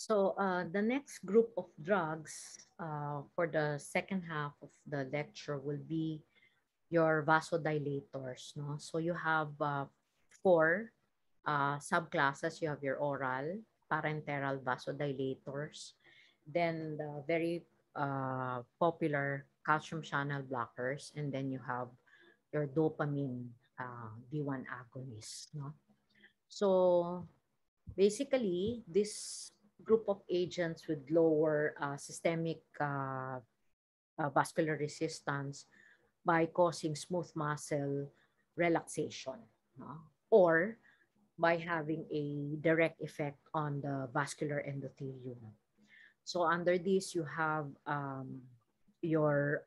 So the next group of drugs for the second half of the lecture will be your vasodilators. No? So you have four subclasses. You have your oral, parenteral vasodilators, then the very popular calcium channel blockers, and then you have your dopamine D1 agonists. No? So basically, this group of agents with lower systemic vascular resistance by causing smooth muscle relaxation, no? Or by having a direct effect on the vascular endothelium. So under this, you have your,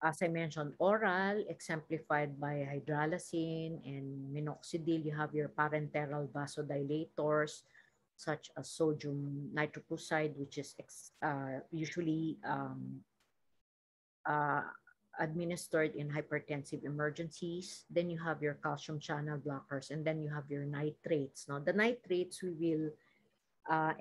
as I mentioned, oral, exemplified by hydralazine and minoxidil. You have your parenteral vasodilators, such as sodium nitroprusside, which is usually uh, administered in hypertensive emergencies. Then you have your calcium channel blockers, and then you have your nitrates. Now, the nitrates we will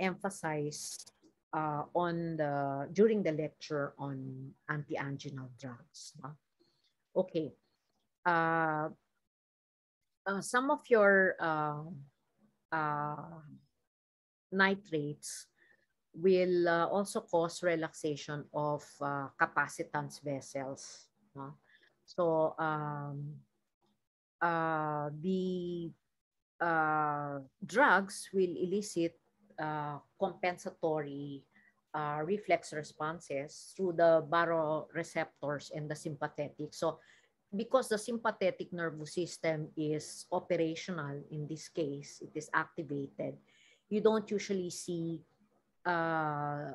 emphasize on the during the lecture on anti-anginal drugs. No? Okay. Uh, some of your uh, nitrates will also cause relaxation of capacitance vessels. No? So the drugs will elicit compensatory reflex responses through the baroreceptors and the sympathetic. So because the sympathetic nervous system is operational in this case, it is activated, you don't usually see uh,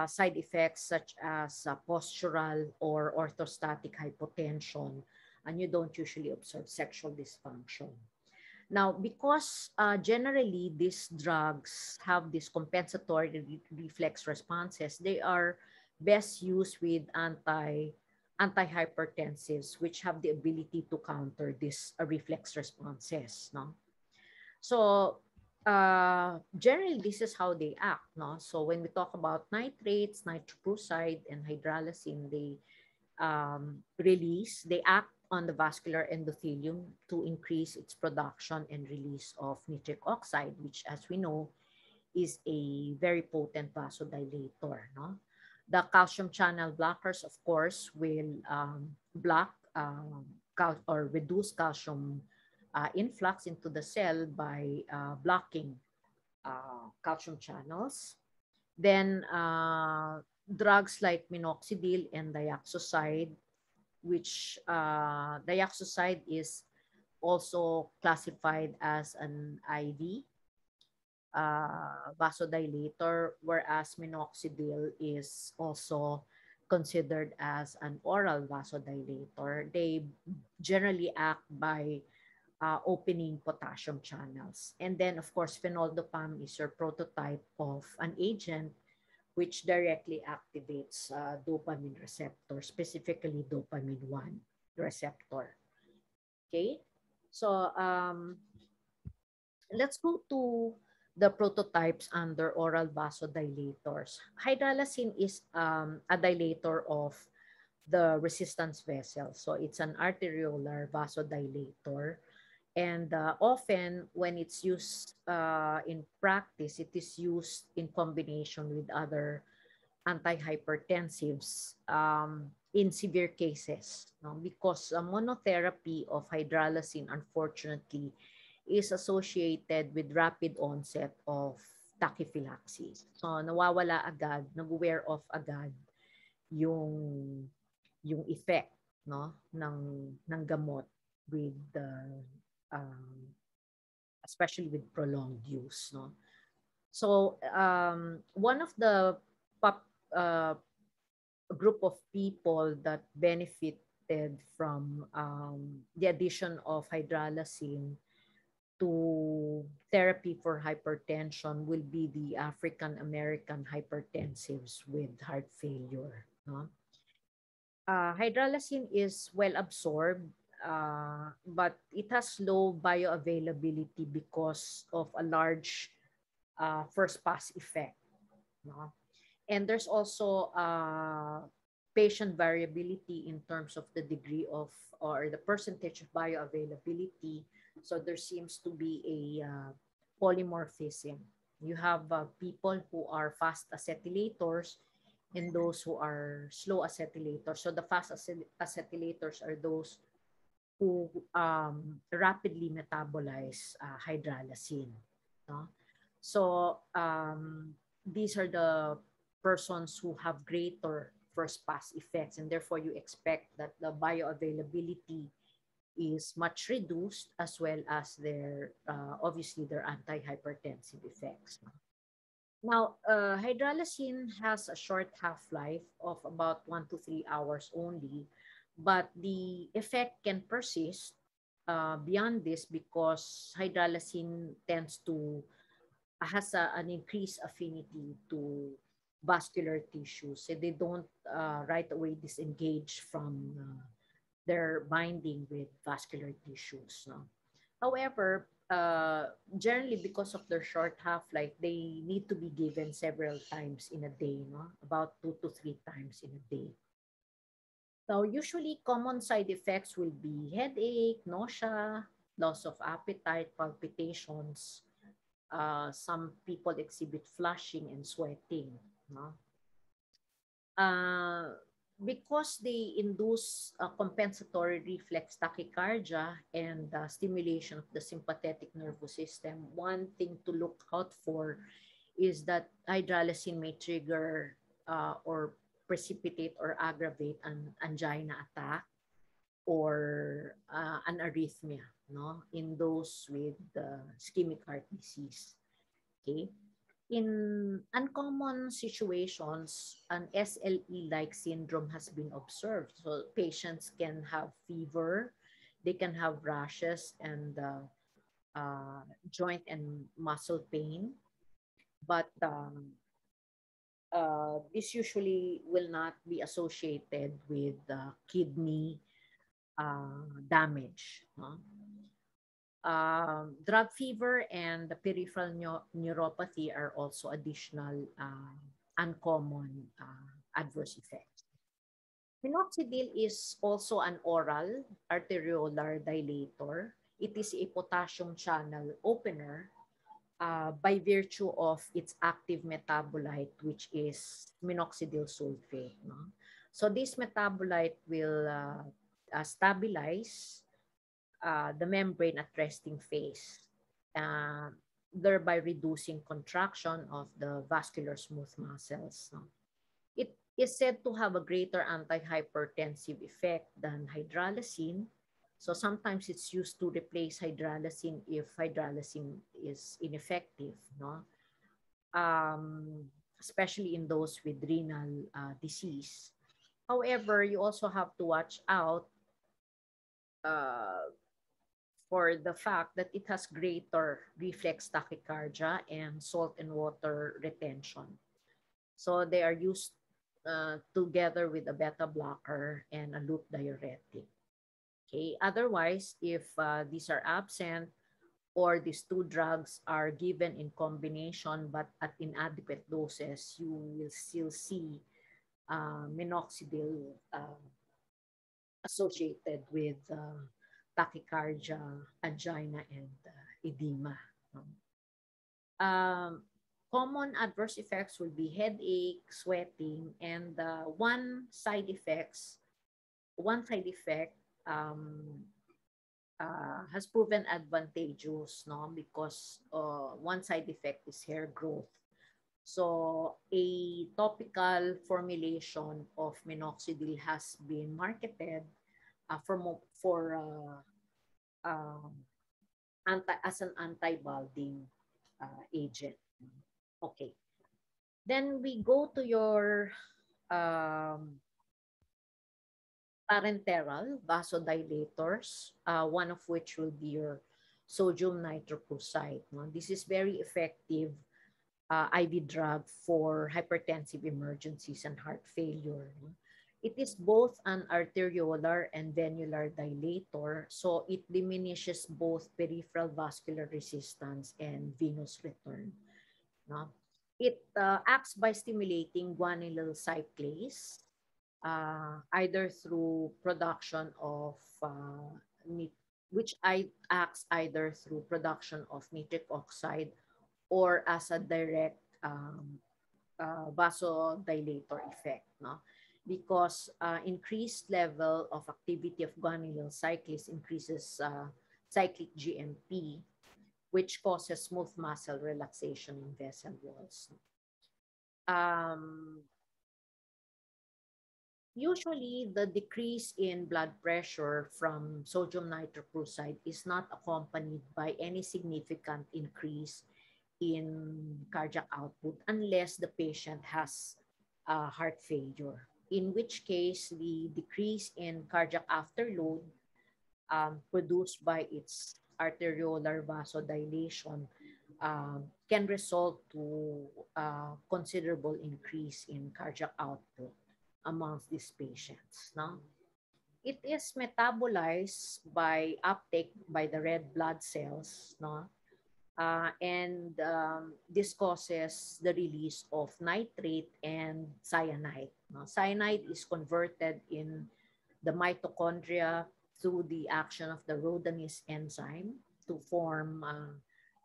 side effects such as postural or orthostatic hypotension, and you don't usually observe sexual dysfunction. Now, because generally these drugs have these compensatory reflex responses, they are best used with antihypertensives, which have the ability to counter these reflex responses. No, so generally this is how they act. No, so when we talk about nitrates, nitroprusside, and hydralazine, they act on the vascular endothelium to increase its production and release of nitric oxide, which, as we know, is a very potent vasodilator. No? The calcium channel blockers, of course, will block or reduce calcium influx into the cell by blocking calcium channels. Then drugs like minoxidil and dioxazide, which dioxazide is also classified as an IV vasodilator, whereas minoxidil is also considered as an oral vasodilator. They generally act by opening potassium channels. And then, of course, phenoldopham is your prototype of an agent which directly activates dopamine receptor, specifically dopamine 1 receptor. Okay, so let's go to the prototypes under oral vasodilators. Hydralazine is a dilator of the resistance vessel. So it's an arteriolar vasodilator. And often when it's used in practice, it is used in combination with other antihypertensives in severe cases, no? Because monotherapy of hydralazine, unfortunately, is associated with rapid onset of tachyphylaxis. So nawawala agad, nag-wear off agad yung effect, no, ng gamot with especially with prolonged use, no. So one of the pop, uh, group of people that benefited from the addition of hydralazine to therapy for hypertension will be the African American hypertensives with heart failure. No? Hydralazine is well absorbed, but it has low bioavailability because of a large first pass effect. No? And there's also patient variability in terms of the degree of or the percentage of bioavailability. So there seems to be a polymorphism. You have people who are fast acetylators and those who are slow acetylators. So the fast acetylators are those who rapidly metabolize hydralazine. No? So these are the persons who have greater first pass effects, and therefore you expect that the bioavailability is much reduced, as well as their obviously their antihypertensive effects. Now, hydralazine has a short half-life of about 1 to 3 hours only, but the effect can persist beyond this because hydralazine tends to has an increased affinity to vascular tissues. So they don't right away disengage from their binding with vascular tissues. No? However, generally because of their short half-life, they need to be given several times in a day, no? About 2 to 3 times in a day. So usually common side effects will be headache, nausea, loss of appetite, palpitations. Some people exhibit flushing and sweating. No? Uh, because they induce compensatory reflex tachycardia and stimulation of the sympathetic nervous system, one thing to look out for is that hydralazine may trigger or precipitate or aggravate an angina attack or an arrhythmia, no, in those with ischemic heart disease. Okay. In uncommon situations, an SLE-like syndrome has been observed. So patients can have fever, they can have rashes and joint and muscle pain, but this usually will not be associated with kidney damage. No? Drug fever and the peripheral neuropathy are also additional uncommon adverse effects. Minoxidil is also an oral arteriolar dilator. It is a potassium channel opener by virtue of its active metabolite, which is minoxidil sulfate. No? So this metabolite will stabilize the membrane at resting phase, thereby reducing contraction of the vascular smooth muscles. No? It is said to have a greater antihypertensive effect than hydralazine. So sometimes it's used to replace hydralazine if hydralazine is ineffective, no? Especially in those with renal disease. However, you also have to watch out uh, for the fact that it has greater reflex tachycardia and salt and water retention. So they are used together with a beta blocker and a loop diuretic. Okay. Otherwise, if these are absent or these two drugs are given in combination but at inadequate doses, you will still see minoxidil associated with tachycardia, angina, and edema. Um, Common adverse effects will be headache, sweating, and one side effect has proven advantageous, no, because one side effect is hair growth. So a topical formulation of minoxidil has been marketed for as an anti-balding agent. Okay. Then we go to your um, parenteral vasodilators, one of which will be your sodium nitroprusside. No? This is very effective IV drug for hypertensive emergencies and heart failure. No? It is both an arteriolar and venular dilator, so it diminishes both peripheral vascular resistance and venous return. No? It acts by stimulating guanylyl cyclase, either through production of which acts either through production of nitric oxide or as a direct vasodilator effect, no? Because increased level of activity of guanylyl cyclase increases cyclic GMP, which causes smooth muscle relaxation in vessel walls. Usually, the decrease in blood pressure from sodium nitroprusside is not accompanied by any significant increase in cardiac output unless the patient has heart failure, in which case the decrease in cardiac afterload produced by its arteriolar vasodilation can result to considerable increase in cardiac output amongst these patients. No? It is metabolized by uptake by the red blood cells, no? And this causes the release of nitrate and cyanide. No? Cyanide is converted in the mitochondria through the action of the rhodamase enzyme to form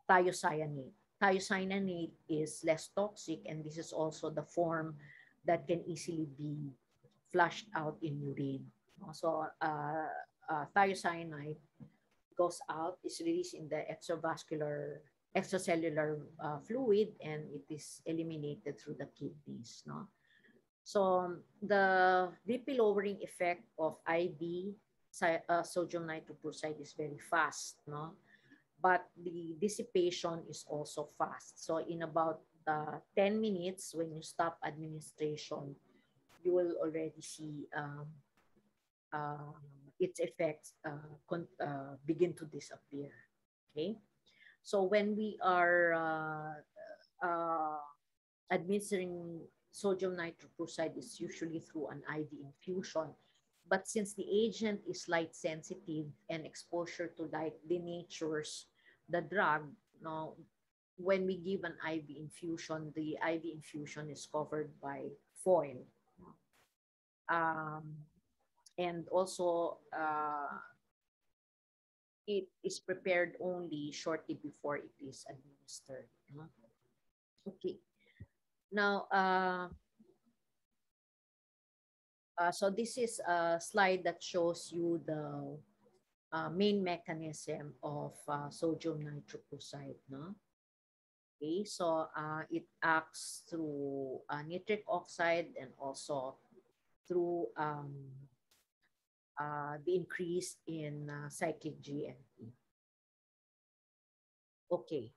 thiocyanate. Thiocyanate is less toxic, and this is also the form that can easily be flushed out in urine. So thiocyanate goes out, is released in the extracellular fluid, and it is eliminated through the kidneys. No? So the BP lowering effect of IV sodium nitroprusside is very fast, no? But the dissipation is also fast. So in about 10 minutes, when you stop administration, you will already see its effects begin to disappear. Okay, so when we are administering sodium nitroprusside, is usually through an IV infusion. But since the agent is light sensitive and exposure to light denatures the drug, no, when we give an IV infusion, the IV infusion is covered by foil. And also, it is prepared only shortly before it is administered. Okay. Now, so this is a slide that shows you the main mechanism of sodium nitroprusside. No? Okay, so it acts through nitric oxide and also through the increase in cyclic GMP. Okay.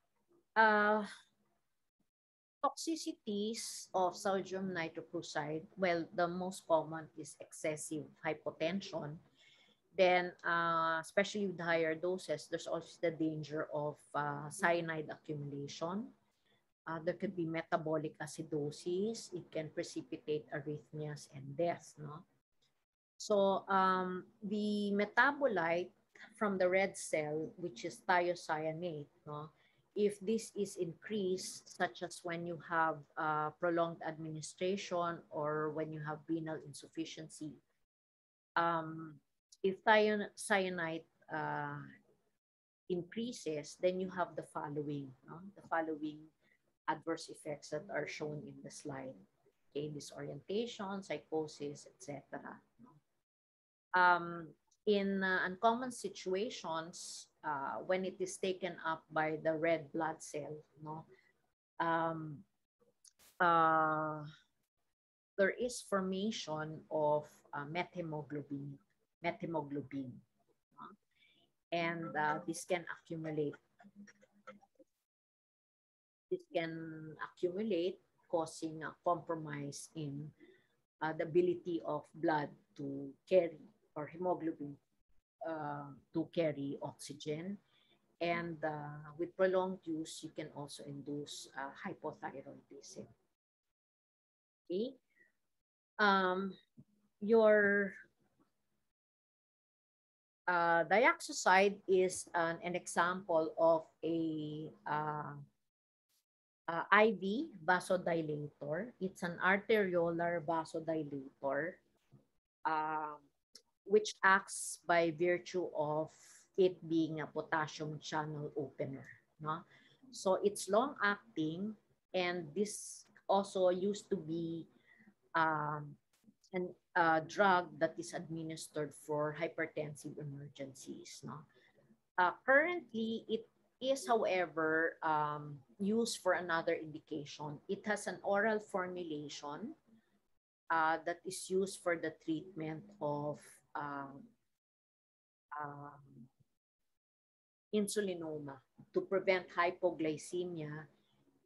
Toxicities of sodium nitroprusside, well, the most common is excessive hypotension. Then, especially with higher doses, there's also the danger of cyanide accumulation. There could be metabolic acidosis. It can precipitate arrhythmias and death. No? So the metabolite from the red cell, which is thiocyanate, no? If this is increased, such as when you have prolonged administration or when you have renal insufficiency, if thiocyanate increases, then you have the following, no? The following adverse effects that are shown in the slide. Okay, disorientation, psychosis, etc. In uncommon situations, when it is taken up by the red blood cell, no, there is formation of methemoglobin, and this can accumulate. This can accumulate, causing a compromise in the ability of blood to carry, or hemoglobin to carry oxygen. And with prolonged use, you can also induce hypothyroidism. Okay. Your dioxazide is an example of a IV vasodilator. It's an arteriolar vasodilator, um, which acts by virtue of it being a potassium channel opener. No? So it's long acting, and this also used to be um, an drug that is administered for hypertensive emergencies. No? Currently, it is, however, used for another indication. It has an oral formulation that is used for the treatment of um, um, insulinoma to prevent hypoglycemia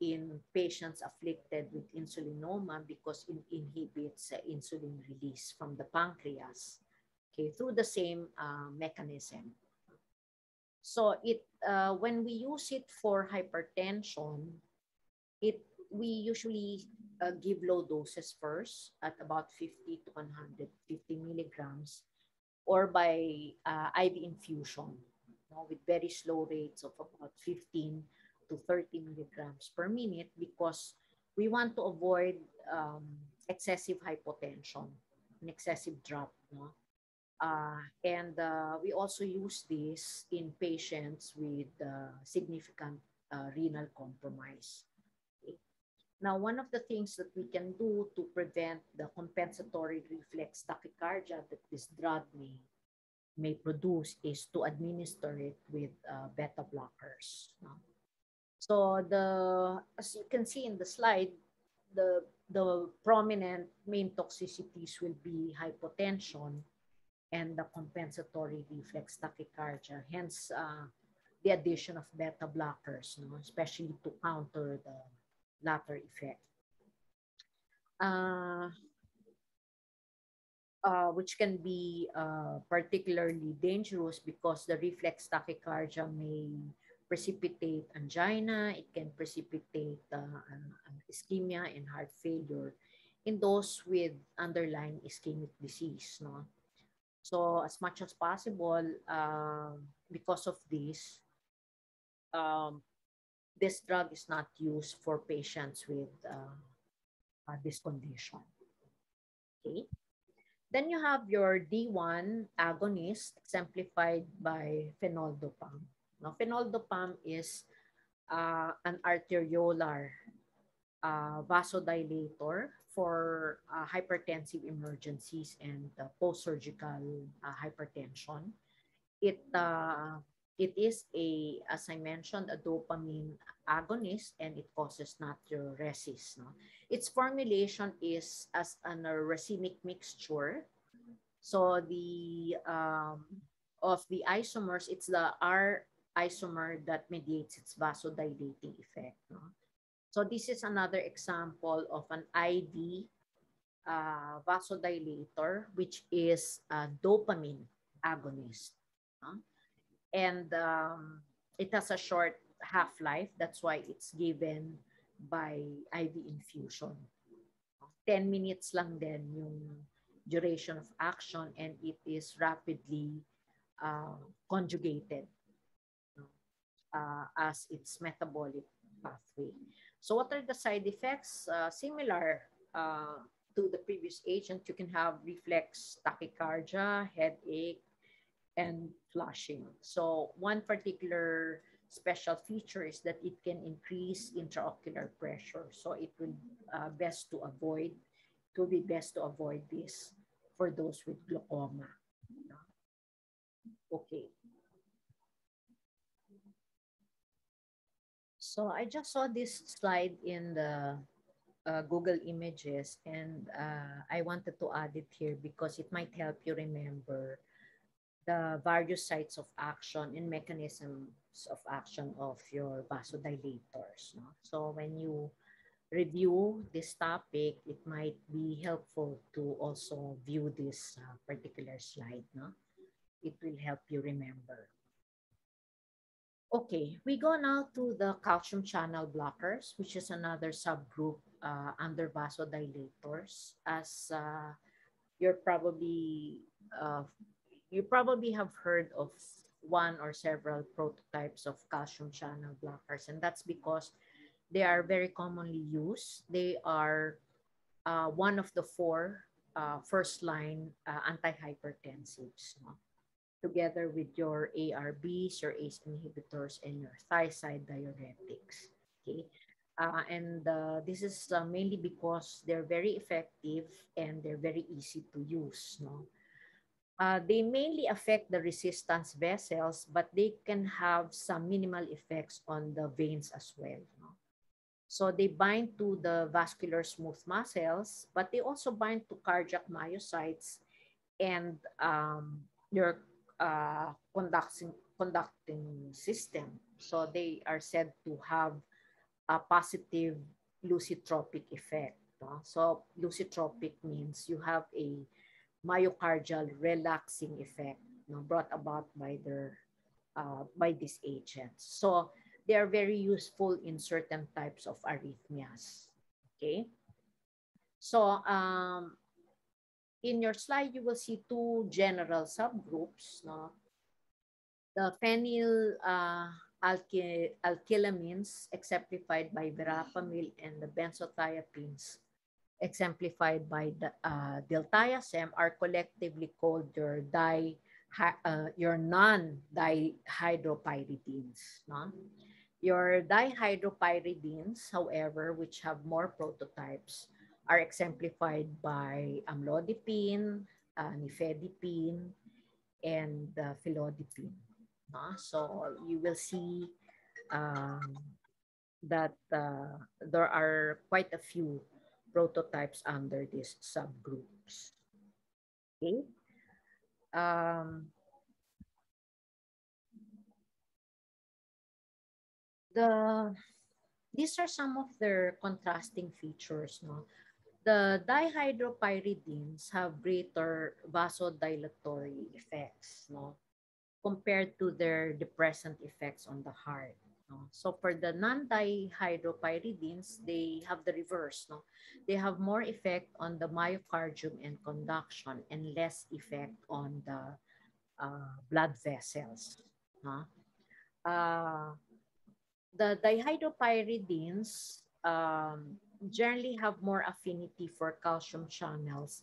in patients afflicted with insulinoma because it inhibits insulin release from the pancreas, okay, through the same mechanism. So when we use it for hypertension, it we usually give low doses first at about 50 to 150 milligrams, or by IV infusion, with very slow rates of about 15 to 30 milligrams per minute, because we want to avoid excessive hypotension, an excessive drop. No? And we also use this in patients with significant renal compromise. Okay. Now, one of the things that we can do to prevent the compensatory reflex tachycardia that this drug may produce is to administer it with beta blockers. No? So as you can see in the slide, the prominent main toxicities will be hypotension and the compensatory reflex tachycardia. Hence, the addition of beta blockers, especially to counter the latter effect. Which can be particularly dangerous because the reflex tachycardia may precipitate angina. It can precipitate ischemia and heart failure in those with underlying ischemic disease. No? So as much as possible, because of this drug is not used for patients with this condition. Okay. Then you have your D1 agonist exemplified by phenoldopam. Now, phenoldopam is an arteriolar vasodilator for hypertensive emergencies and post-surgical hypertension. It is as I mentioned, a dopamine agonist, and it causes natriuresis. No? Its formulation is as an racemic mixture. So of the isomers, it's the R isomer that mediates its vasodilating effect. No? So this is another example of an IV vasodilator, which is a dopamine agonist. No? And it has a short half-life. That's why it's given by IV infusion. 10 minutes lang din yung duration of action, and it is rapidly conjugated as its metabolic pathway. So what are the side effects? Similar to the previous agent, you can have reflex tachycardia, headache, and flushing. So one particular special feature is that it can increase intraocular pressure. So it will be best to avoid this for those with glaucoma. Okay. So I just saw this slide in the Google Images, and I wanted to add it here because it might help you remember the various sites of action and mechanisms of action of your vasodilators. No? So when you review this topic, it might be helpful to also view this particular slide. No? It will help you remember. Okay, we go now to the calcium channel blockers, which is another subgroup under vasodilators. As you're probably you probably have heard of one or several prototypes of calcium channel blockers, and that's because They are very commonly used. They are one of the four first-line antihypertensives, no? Together with your ARBs, your ACE inhibitors, and your thiazide diuretics. Okay, and this is mainly because they're very effective and they're very easy to use. No, they mainly affect the resistance vessels, but they can have some minimal effects on the veins as well. No? So they bind to the vascular smooth muscles, but they also bind to cardiac myocytes and your conducting system. So they are said to have a positive lusitropic effect. No? So lusitropic means you have a myocardial relaxing effect, no, brought about by their by these agents. So they are very useful in certain types of arrhythmias. Okay. So in your slide, you will see two general subgroups. No? The phenyl alkylamines, exemplified by verapamil, and the benzothiazepines, exemplified by the diltiazem, are collectively called your non-dihydropyridines. No? Your dihydropyridines, however, which have more prototypes, are exemplified by amlodipine, nifedipine, and felodipine. No? So you will see um, that there are quite a few prototypes under these subgroups. Okay. Um, the these are some of their contrasting features. No, the dihydropyridines have greater vasodilatory effects. No, compared to their depressant effects on the heart. No? So for the non-dihydropyridines, they have the reverse. No? They have more effect on the myocardium and conduction and less effect on the blood vessels. No? Uh, the dihydropyridines generally have more affinity for calcium channels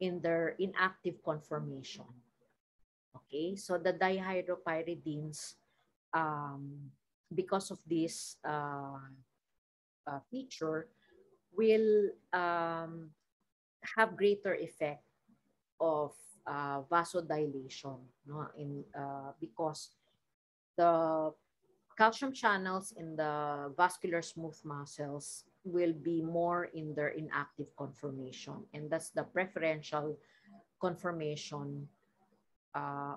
in their inactive conformation. Okay, so the dihydropyridines, um, because of this feature, will have greater effect of vasodilation, no? Because the calcium channels in the vascular smooth muscles will be more in their inactive conformation, and that's the preferential conformation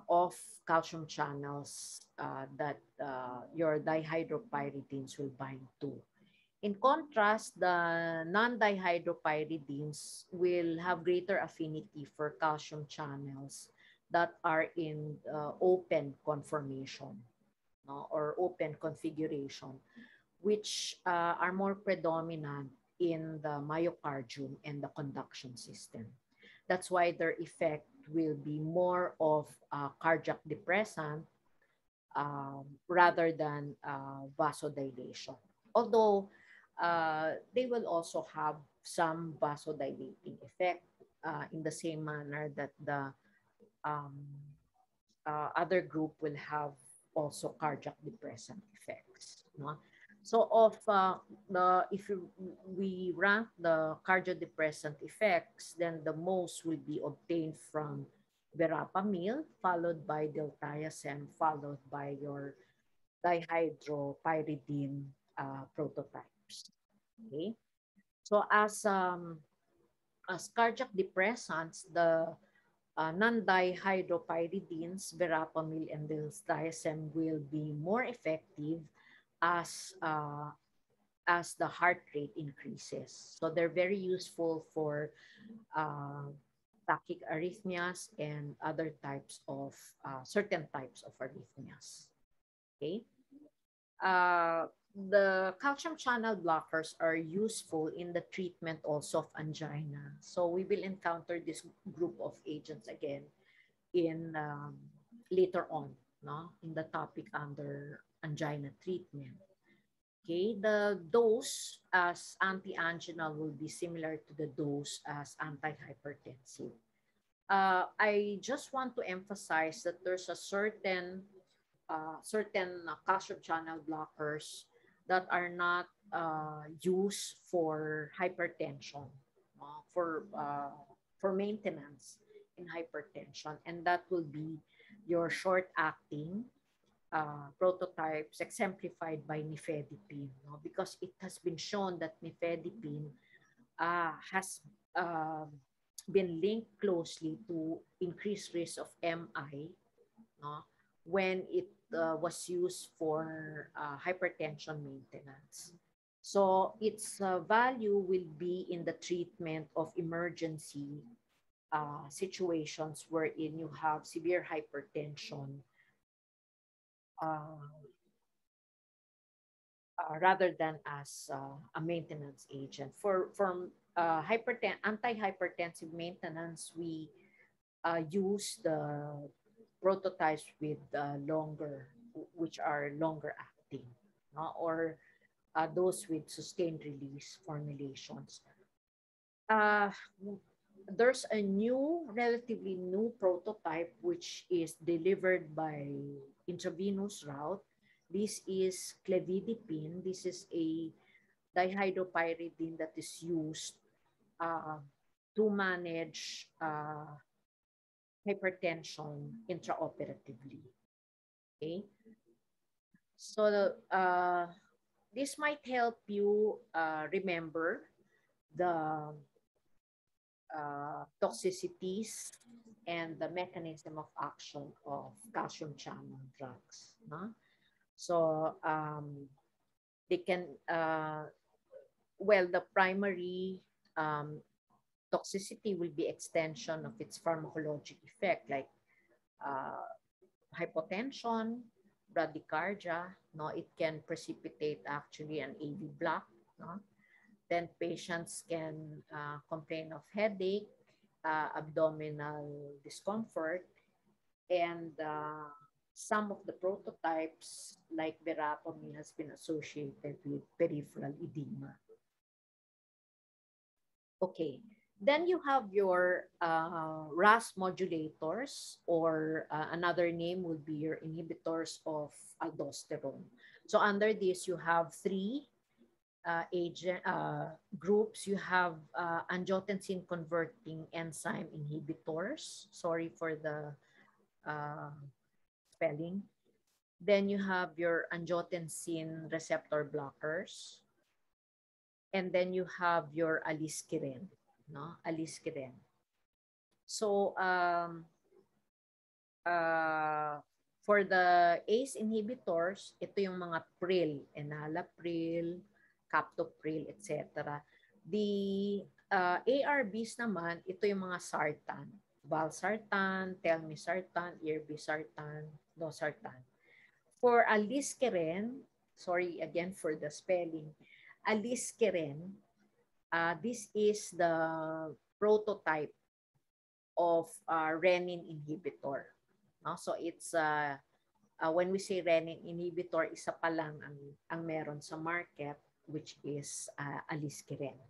of calcium channels that your dihydropyridines will bind to. In contrast, the non-dihydropyridines will have greater affinity for calcium channels that are in open conformation, no, or open configuration, which are more predominant in the myocardium and the conduction system. That's why their effect will be more of cardiac depressant rather than vasodilation. Although they will also have some vasodilating effect in the same manner that the um, other group will have also cardiac depressant effects. No? So of we rank the cardiodepressant effects, then the most will be obtained from verapamil, followed by diltiazem, followed by your dihydropyridine prototypes. Okay, so as cardiac depressants, the non-dihydropyridines, verapamil, and diltiazem will be more effective as as the heart rate increases. So they're very useful for uh, tachyarrhythmias and other types of certain types of arrhythmias. Okay. The calcium channel blockers are useful in the treatment also of angina. So we will encounter this group of agents again in later on, no, in the topic under angina treatment. Okay, the dose as anti-anginal will be similar to the dose as antihypertensive. I just want to emphasize that there's a certain calcium channel blockers that are not used for hypertension, for maintenance in hypertension, and that will be your short-acting prototypes exemplified by nifedipine, no? Because it has been shown that nifedipine has been linked closely to increased risk of MI, no? When it was used for hypertension maintenance. So its value will be in the treatment of emergency situations wherein you have severe hypertension, uh, rather than as a maintenance agent. For anti-hypertensive maintenance, we use the prototypes with which are longer acting, no? Or those with sustained release formulations. Uh, there's a relatively new prototype which is delivered by intravenous route. This is clevidipine. This is a dihydropyridine that is used uh, to manage hypertension intraoperatively. Okay, so this might help you remember the toxicities and the mechanism of action of calcium channel drugs. No? So they can, the primary toxicity will be extension of its pharmacologic effect, like uh, hypotension, bradycardia. No, it can precipitate actually an AV block. No? Then patients can complain of headache, abdominal discomfort, and some of the prototypes like verapamil has been associated with peripheral edema. Okay, then you have your RAS modulators, or another name would be your inhibitors of aldosterone. So under this, you have three groups. You have angiotensin converting enzyme inhibitors. Sorry for the spelling. Then you have your angiotensin receptor blockers. And then you have your aliskiren, no? Aliskiren. So for the ACE inhibitors, ito yung mga pril, enalapril, captopril, etc. The ARBs naman, ito yung mga sartan, valsartan, telmisartan, irbesartan, losartan. For aliskiren, sorry again for the spelling, aliskiren, this is the prototype of renin inhibitor. No? So it's when we say renin inhibitor, isa pa lang ang meron sa market, which is aliskiren.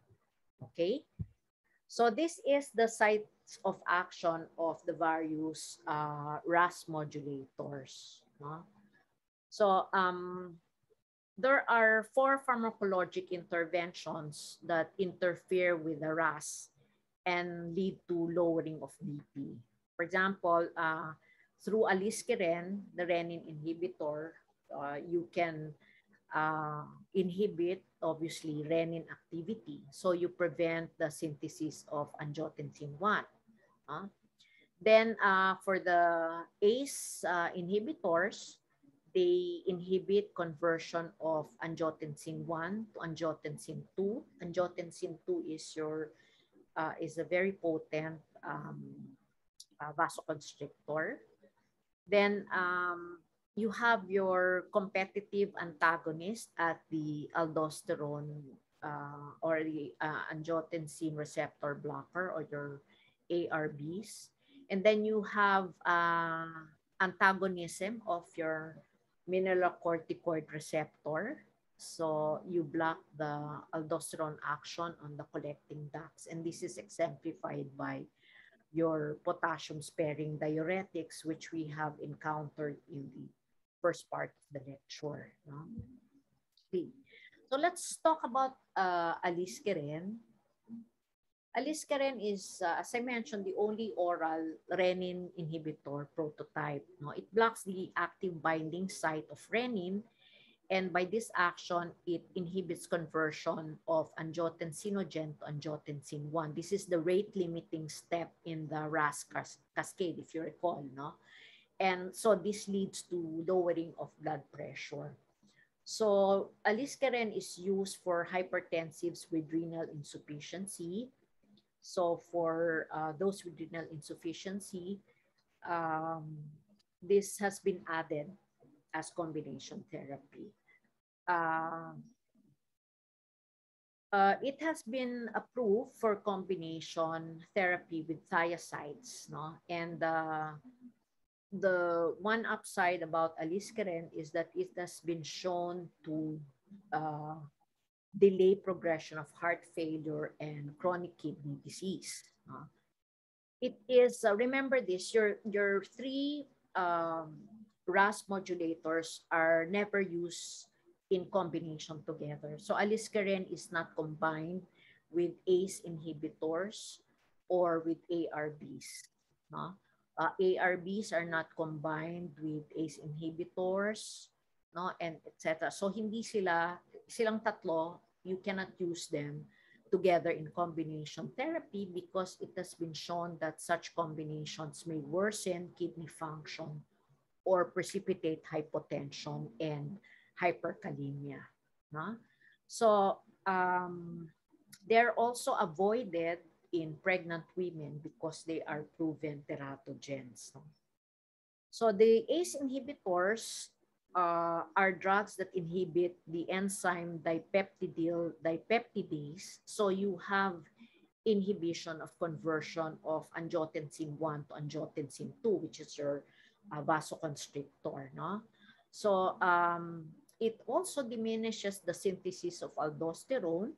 Okay? So this is the sites of action of the various RAS modulators. No? So there are 4 pharmacologic interventions that interfere with the RAS and lead to lowering of BP. For example, through aliskiren, the renin inhibitor, you can inhibit, obviously, renin activity. So you prevent the synthesis of angiotensin 1. Then for the ACE inhibitors, they inhibit conversion of angiotensin 1 to angiotensin 2. Angiotensin 2 is a very potent vasoconstrictor. Then you have your competitive antagonist at the aldosterone or the angiotensin receptor blocker, or your ARBs. And then you have antagonism of your mineralocorticoid receptor. So you block the aldosterone action on the collecting ducts, and this is exemplified by your potassium sparing diuretics, which we have encountered in the first part of the lecture. No? Okay. So let's talk about aliskiren. Aliskiren is, as I mentioned, the only oral renin inhibitor prototype. No? It blocks the active binding site of renin, and by this action, it inhibits conversion of angiotensinogen to angiotensin 1. This is the rate-limiting step in the RAS cascade, if you recall. No? And so this leads to lowering of blood pressure. So aliskiren is used for hypertensives with renal insufficiency. So for those with renal insufficiency, um, this has been added as combination therapy. Uh, it has been approved for combination therapy with thiazides, no? And the one upside about aliskiren is that it has been shown to uh, delay progression of heart failure and chronic kidney disease. It is, remember this, your three RAS modulators are never used in combination together. So aliskiren is not combined with ACE inhibitors or with ARBs. No? ARBs are not combined with ACE inhibitors, no, and etc. So hindi silang tatlo, you cannot use them together in combination therapy because it has been shown that such combinations may worsen kidney function or precipitate hypotension and hyperkalemia. No? So they're also avoided in pregnant women because they are proven teratogens. No? So the ACE inhibitors are drugs that inhibit the enzyme dipeptidase. So you have inhibition of conversion of angiotensin 1 to angiotensin 2, which is your vasoconstrictor. No? So it also diminishes the synthesis of aldosterone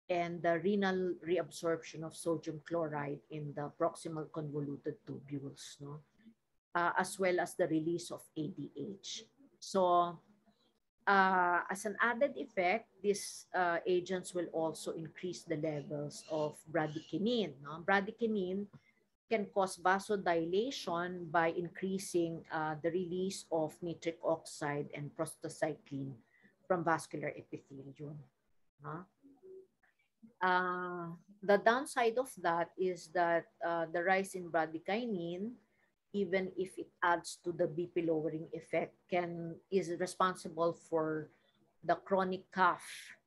and the renal reabsorption of sodium chloride in the proximal convoluted tubules. No? As well as the release of ADH. So as an added effect, these agents will also increase the levels of bradykinin. No? Bradykinin can cause vasodilation by increasing the release of nitric oxide and prostacyclin from vascular epithelium. No? The downside of that is that the rise in bradykinin, even if it adds to the BP lowering effect, is responsible for the chronic cough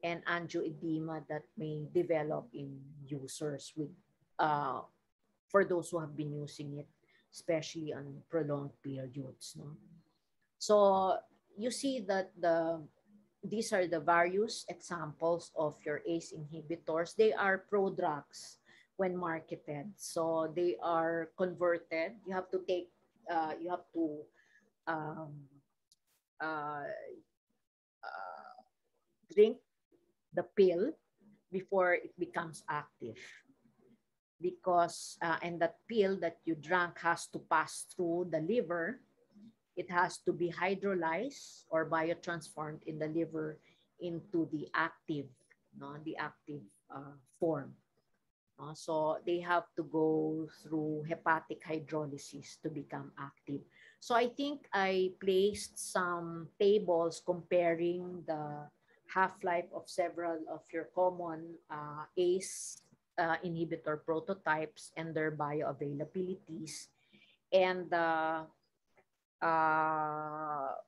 and angioedema that may develop in users with for those who have been using it, especially on prolonged periods. No? So you see that these are the various examples of your ACE inhibitors. They are prodrugs when marketed. So they are converted. You have to take, um, uh, drink the pill before it becomes active. Because, and that pill that you drank has to pass through the liver. It has to be hydrolyzed or biotransformed in the liver into the active, no, the active form. So they have to go through hepatic hydrolysis to become active. So I think I placed some tables comparing the half-life of several of your common ACE inhibitor prototypes and their bioavailabilities. And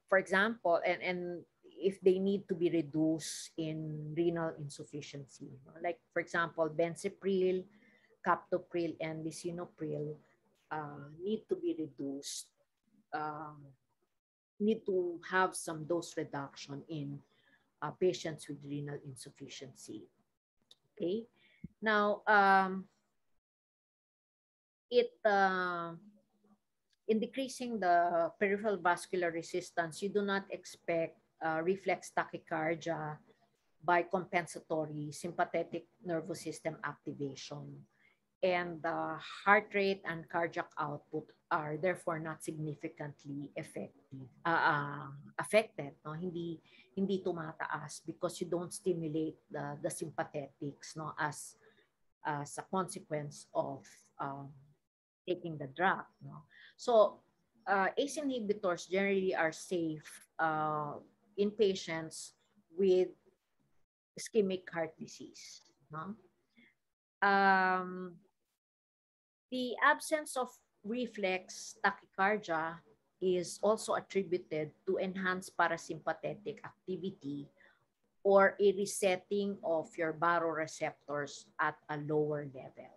for example, and if they need to be reduced in renal insufficiency. Like, for example, benzapril, captopril, and lisinopril need to be reduced, need to have some dose reduction in patients with renal insufficiency. Okay? Now, in decreasing the peripheral vascular resistance, you do not expect reflex tachycardia by compensatory sympathetic nervous system activation. And the heart rate and cardiac output are therefore not significantly affected. No? Hindi tumataas because you don't stimulate the sympathetics, no, as a consequence of um, taking the drug. No? So ACE inhibitors generally are safe in patients with ischemic heart disease. No? Um, the absence of reflex tachycardia is also attributed to enhanced parasympathetic activity or a resetting of your baroreceptors at a lower level.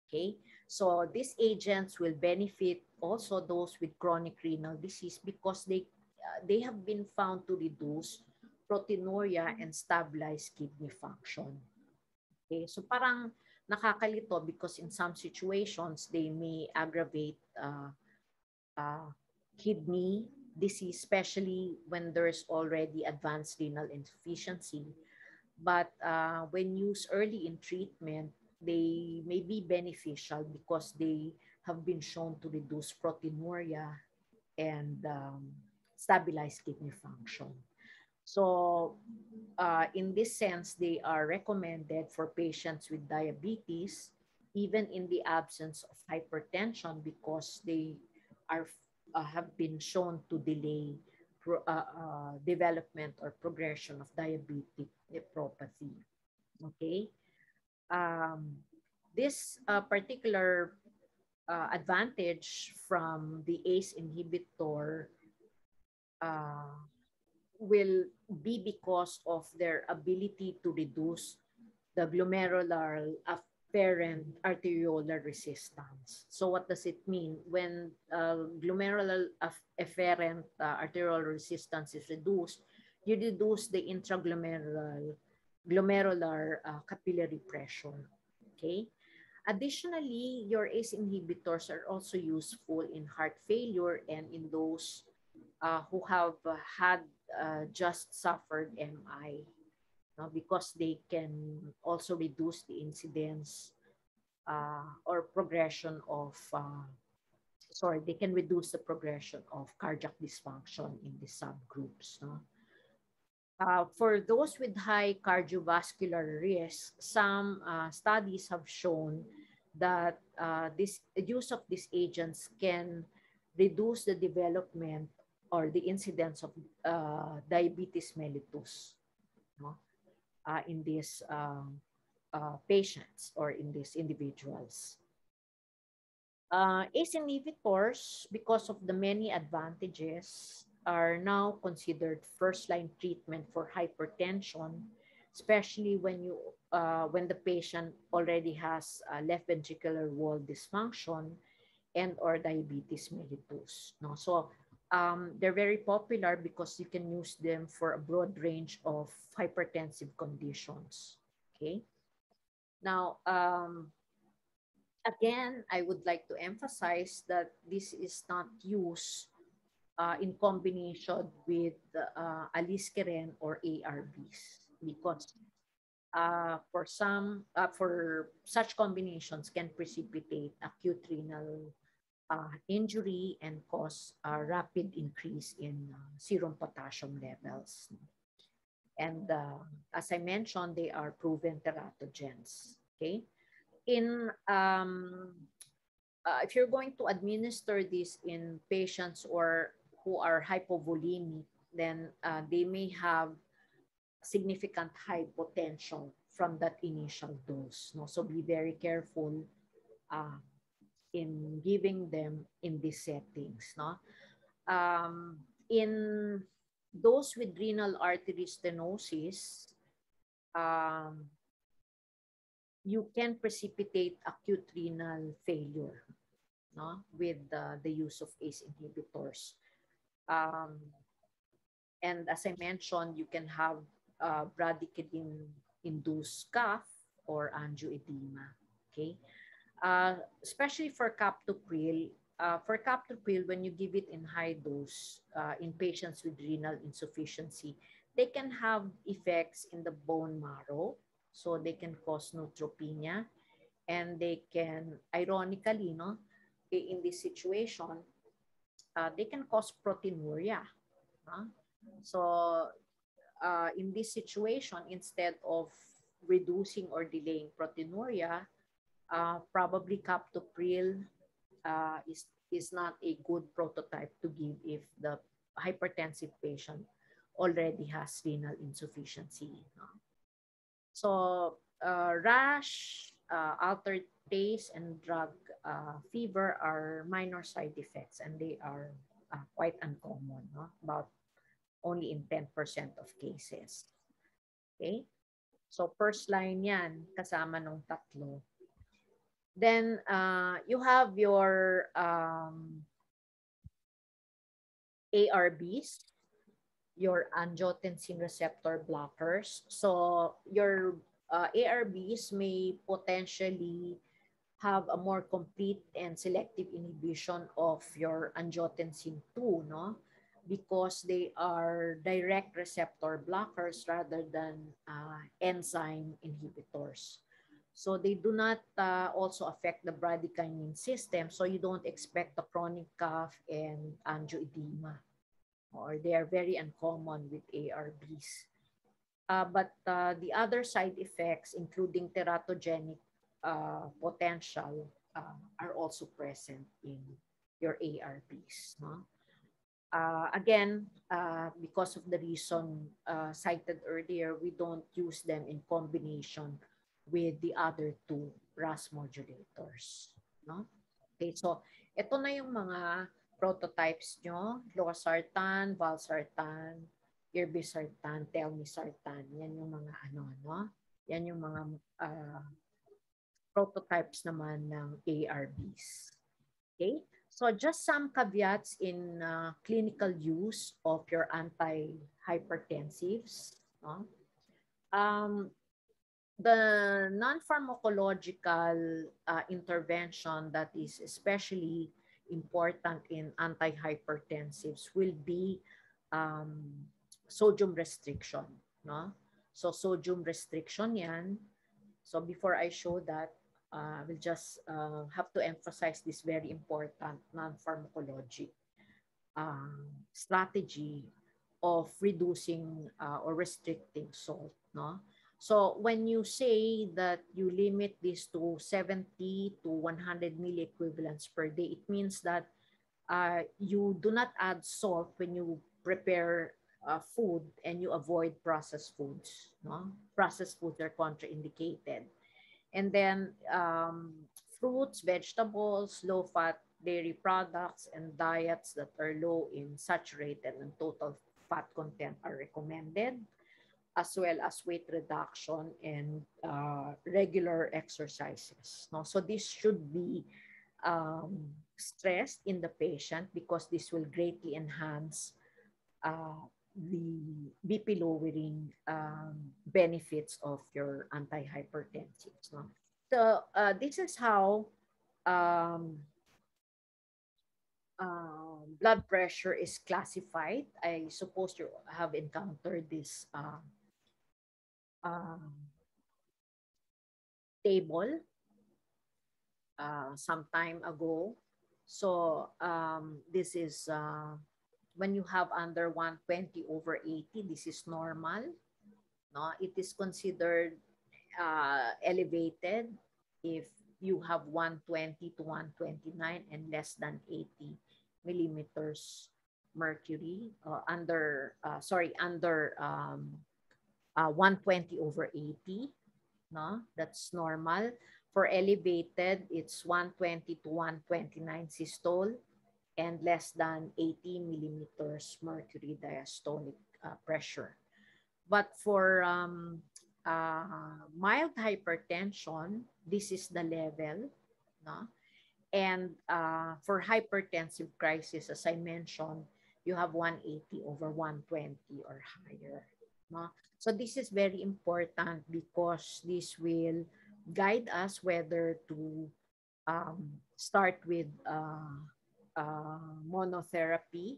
Okay, so these agents will benefit also those with chronic renal disease because they have been found to reduce proteinuria and stabilize kidney function. Okay, so parang nakakalito because in some situations they may aggravate kidney disease, especially when there's already advanced renal insufficiency. But when used early in treatment, they may be beneficial because they have been shown to reduce proteinuria and stabilize kidney function. So in this sense, they are recommended for patients with diabetes, even in the absence of hypertension, because they are have been shown to delay development or progression of diabetic nephropathy. Okay, um, this particular advantage from the ACE inhibitor uh, will be because of their ability to reduce the glomerular afferent arteriolar resistance. So what does it mean? When glomerular afferent arterial resistance is reduced, you reduce the glomerular capillary pressure. Okay. Additionally, your ACE inhibitors are also useful in heart failure and in those who have had just suffered MI, no? Because they can also reduce the incidence or progression of, they can reduce the progression of cardiac dysfunction in the subgroups. No? For those with high cardiovascular risk, some studies have shown that this use of these agents can reduce the development or the incidence of diabetes mellitus, no? In these patients or in these individuals. ACE inhibitors, because of the many advantages, are now considered first-line treatment for hypertension, especially when the patient already has left ventricular wall dysfunction and or diabetes mellitus. No? So they're very popular because you can use them for a broad range of hypertensive conditions. Okay. Now, again, I would like to emphasize that this is not used in combination with aliskiren or ARBs because for such combinations can precipitate acute renal injury and cause a rapid increase in serum potassium levels. And as I mentioned, they are proven teratogens. Okay. If you're going to administer this in patients or who are hypovolemic, then they may have significant hypotension from that initial dose. No? So be very careful in giving them in these settings. No? In those with renal artery stenosis, you can precipitate acute renal failure, no, with the use of ACE inhibitors. And as I mentioned, you can have bradykinin-induced cough or angioedema. Okay, especially for captopril, for captopril, when you give it in high dose in patients with renal insufficiency, they can have effects in the bone marrow. So they can cause neutropenia, and they can, ironically, no, in this situation, they can cause proteinuria. Huh? So in this situation, instead of reducing or delaying proteinuria, probably captopril is not a good prototype to give if the hypertensive patient already has renal insufficiency. No? So rash, altered taste, and drug fever are minor side effects, and they are quite uncommon, no? About only in 10% of cases. Okay? So first line yan, kasama nung tatlo. Then you have your ARBs, your angiotensin receptor blockers. So your ARBs may potentially have a more complete and selective inhibition of your angiotensin 2, no? Because they are direct receptor blockers rather than enzyme inhibitors. So they do not also affect the bradykinin system, so you don't expect a chronic cough and angioedema, or they are very uncommon with ARBs. But the other side effects, including teratogenic potential, are also present in your ARBs. No? Again, because of the reason cited earlier, we don't use them in combination with the other two RAS modulators. No? Okay, so ito na yung mga prototypes nyo: losartan, valsartan, irbesartan, telmisartan. Yan yung mga ano, no? Yan yung mga prototypes naman ng ARBs. Okay? So just some caveats in clinical use of your antihypertensives. No? The non-pharmacological intervention that is especially important in antihypertensives will be sodium restriction. No? So sodium restriction yan. So before I show that, we'll just have to emphasize this very important non-pharmacologic strategy of reducing or restricting salt. No? So when you say that you limit this to 70 to 100 milliequivalents per day, it means that you do not add salt when you prepare food, and you avoid processed foods. No? Processed foods are contraindicated. And then fruits, vegetables, low-fat dairy products, and diets that are low in saturated and total fat content are recommended, as well as weight reduction and regular exercises. No? So this should be stressed in the patient, because this will greatly enhance the BP lowering benefits of your antihypertensives. No? So this is how blood pressure is classified. I suppose you have encountered this table some time ago. So this is when you have under 120/80, this is normal. No, it is considered elevated if you have 120 to 129 and less than 80 millimeters mercury, under 120/80. No, that's normal. For elevated, it's 120 to 129 systole and less than 80 millimeters mercury diastolic pressure. But for mild hypertension, this is the level. No? And for hypertensive crisis, as I mentioned, you have 180/120 or higher. No? So this is very important, because this will guide us whether to start with monotherapy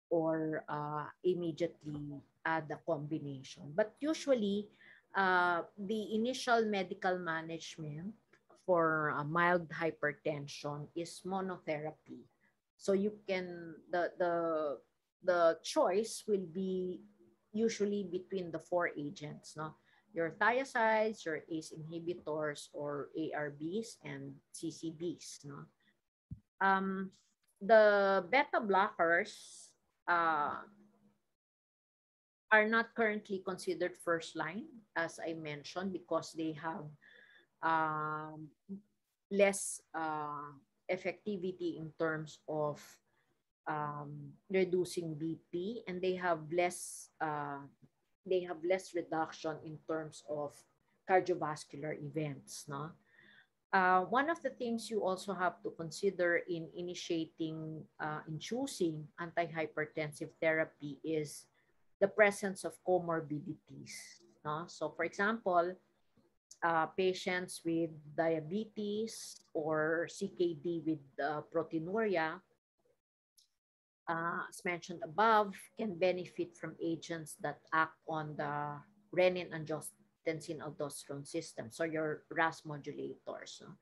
or immediately add a combination. But usually, the initial medical management for mild hypertension is monotherapy. So you can the choice will be usually between the four agents, no? Your thiazides, your ACE inhibitors, or ARBs and CCBs, no? Um, the beta blockers uh, are not currently considered first line, as I mentioned, because they have um, less effectivity in terms of reducing BP, and they have less reduction in terms of cardiovascular events. No, one of the things you also have to consider in initiating, in choosing antihypertensive therapy is the presence of comorbidities. No? So, for example, patients with diabetes or CKD with proteinuria, as mentioned above, can benefit from agents that act on the renin-angiotensin-aldosterone system, so your RAS modulators. No?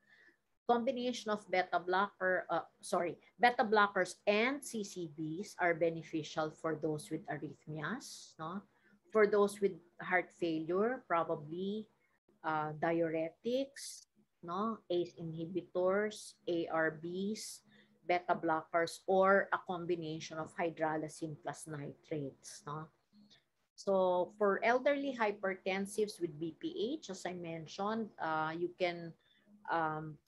Combination of beta blockers and CCBs are beneficial for those with arrhythmias, no? For those with heart failure, probably diuretics, no? ACE inhibitors, ARBs, beta blockers, or a combination of hydralazine plus nitrates, no? So for elderly hypertensives with BPH, as I mentioned, you can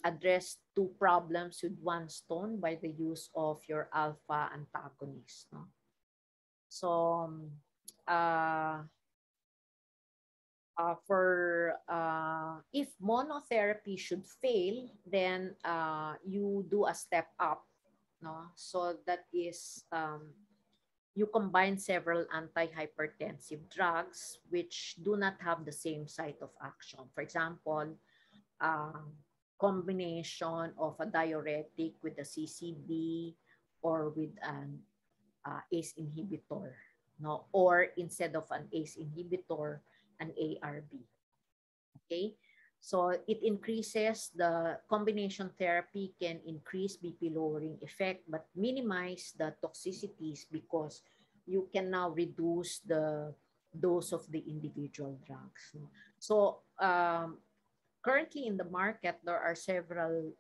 address two problems with one stone by the use of your alpha antagonist. No? So uh, if monotherapy should fail, then you do a step up. No? So that is you combine several antihypertensive drugs which do not have the same site of action. For example, combination of a diuretic with a CCB or with an ACE inhibitor, no? Or instead of an ACE inhibitor, an ARB. Okay, so it increases the combination therapy can increase BP lowering effect but minimize the toxicities because you can now reduce the dose of the individual drugs. No? So currently in the market, there are several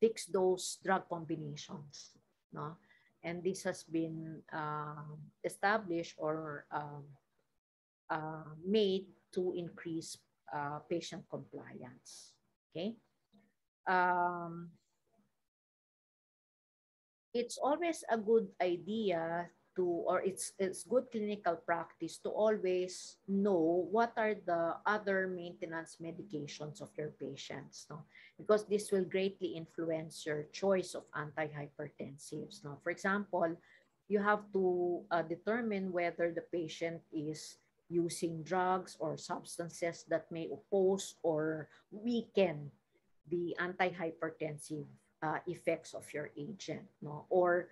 fixed dose drug combinations, no? And this has been established or made to increase patient compliance. Okay. Um, it's always a good idea to, or it's good clinical practice to always know what are the other maintenance medications of your patients, no? Because this will greatly influence your choice of antihypertensives. No? For example, you have to determine whether the patient is using drugs or substances that may oppose or weaken the antihypertensive effects of your agent, no? Or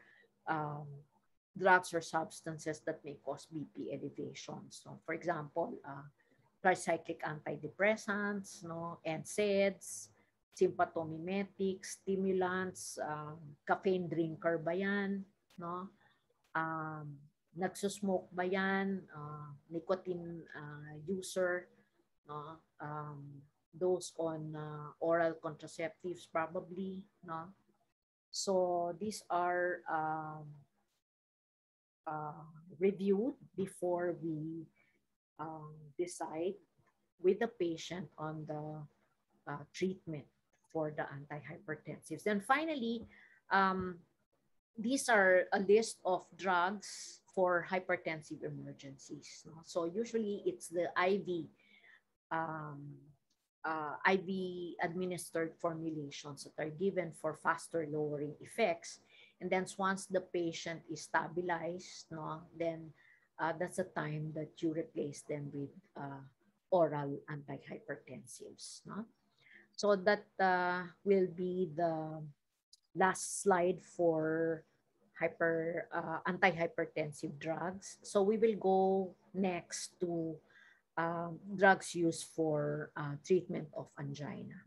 um, drugs or substances that may cause BP elevations. So, for example, tricyclic antidepressants, no? NSAIDs, sympathomimetics, stimulants, caffeine drinker ba yan, no? Nagsusmoke ba yan, nicotine user, no? Those on oral contraceptives probably, no? So these are reviewed before we decide with the patient on the treatment for the antihypertensives. And finally, um, these are a list of drugs for hypertensive emergencies. No? So usually it's the IV administered formulations that are given for faster lowering effects. And then once the patient is stabilized, no, then that's the time that you replace them with oral antihypertensives. No? So that will be the last slide for antihypertensive drugs. So we will go next to drugs used for treatment of angina.